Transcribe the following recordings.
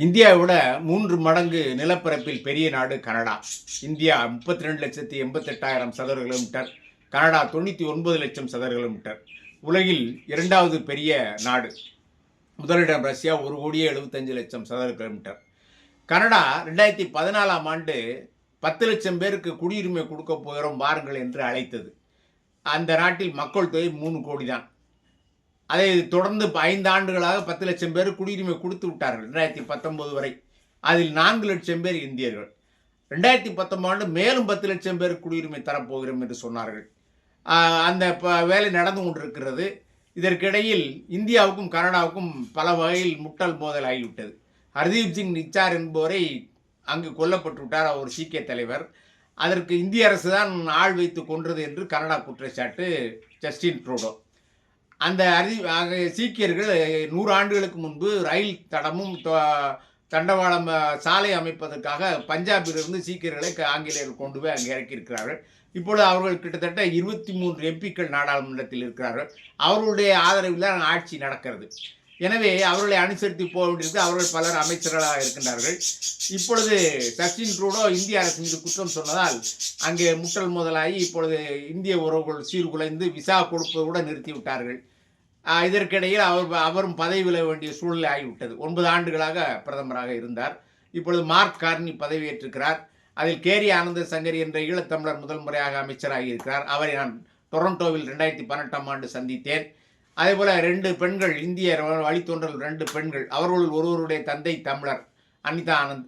இந்தியாவை விட 3 மடங்கு நிலப்பரப்பில் பெரிய நாடு கனடா. இந்தியா 32,88,000 சதுர கிலோமீட்டர், கனடா 99 லட்சம் சதுர கிலோமீட்டர். உலகில் 2வது பெரிய நாடு. முதலிடம் ரஷ்யா 1,75,00,000 சதுர கிலோமீட்டர். கனடா 2014ஆம் ஆண்டு 10 லட்சம் பேருக்கு குடியுரிமை கொடுக்க போகிறோம் வாருங்கள் என்று அழைத்தது. அந்த நாட்டில் மக்கள் தொகை 3 கோடி தான். அதை தொடர்ந்து 5 ஆண்டுகளாக 10 லட்சம் பேர் குடியுரிமை கொடுத்து விட்டார்கள் 2019 வரை. அதில் 4 லட்சம் பேர் இந்தியர்கள். 2019 ஆண்டு மேலும் 10 லட்சம் பேர் குடியுரிமை தரப்போகிறோம் என்று சொன்னார்கள். அந்த வேலை நடந்து கொண்டிருக்கிறது. இதற்கிடையில் இந்தியாவுக்கும் கனடாவுக்கும் பல வகையில் முட்டல் மோதல் ஆகிவிட்டது. ஹர்தீப் சிங் நிச்சார் என்பவரை அங்கு கொல்லப்பட்டு விட்டார், அவர் சீக்கிய தலைவர். அதற்கு இந்திய அரசு தான் ஆள் வைத்து கொன்றது என்று கனடா குற்றச்சாட்டு. ஜஸ்டின் ட்ரூடோ அந்த சீக்கியர்கள் 100 ஆண்டுகளுக்கு முன்பு ரயில் தடமும் தண்டவாளம் சாலை அமைப்பதற்காக பஞ்சாபிலிருந்து சீக்கியர்களை ஆங்கிலேயர்கள் கொண்டு போய் அங்கே இறக்கியிருக்கிறார்கள். இப்பொழுது அவர்கள் கிட்டத்தட்ட 23 எம்பிக்கள் நாடாளுமன்றத்தில் இருக்கிறார்கள். அவர்களுடைய ஆதரவில் தான் ஆட்சி நடக்கிறது. எனவே அவர்களை அனுசரித்து போக வேண்டியிருக்கு. அவர்கள் பலர் அமைச்சர்களாக இருக்கின்றார்கள். இப்பொழுது ஜஸ்டின் ட்ரூடோ இந்திய அரசு மீது குற்றம் சொன்னதால் அங்கே முட்டல் முதலாகி இப்பொழுது இந்திய உறவுகள் சீர்குலைந்து விசா கொடுப்பது கூட நிறுத்திவிட்டார்கள். இதற்கிடையில் அவரும் பதவி விலக வேண்டிய சூழ்நிலை ஆகிவிட்டது. 9 ஆண்டுகளாக பிரதமராக இருந்தார். இப்பொழுது மார்க் கார்னி பதவியேற்றிருக்கிறார். அதில் கேரி ஆனந்த சங்கரி என்ற ஈழத்தமிழர் முதல் முறையாக அமைச்சராகி இருக்கிறார். அவரை நான் டொரண்டோவில் 2018ஆம் ஆண்டு சந்தித்தேன். அதேபோல் 2 பெண்கள், இந்திய வழித்தோன்றல் 2 பெண்கள், அவர்களுள் ஒருவருடைய தந்தை தமிழர், அனிதா ஆனந்த்.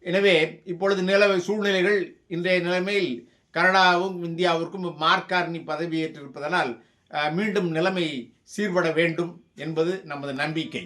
எனவே இப்பொழுது சூழ்நிலைகள் இன்றைய நிலைமையில் கனடாவும் இந்தியாவிற்கும் மார்க் கார்னி பதவியேற்றிருப்பதனால் மீண்டும் நிலைமை சீர்பட வேண்டும் என்பது நமது நம்பிக்கை.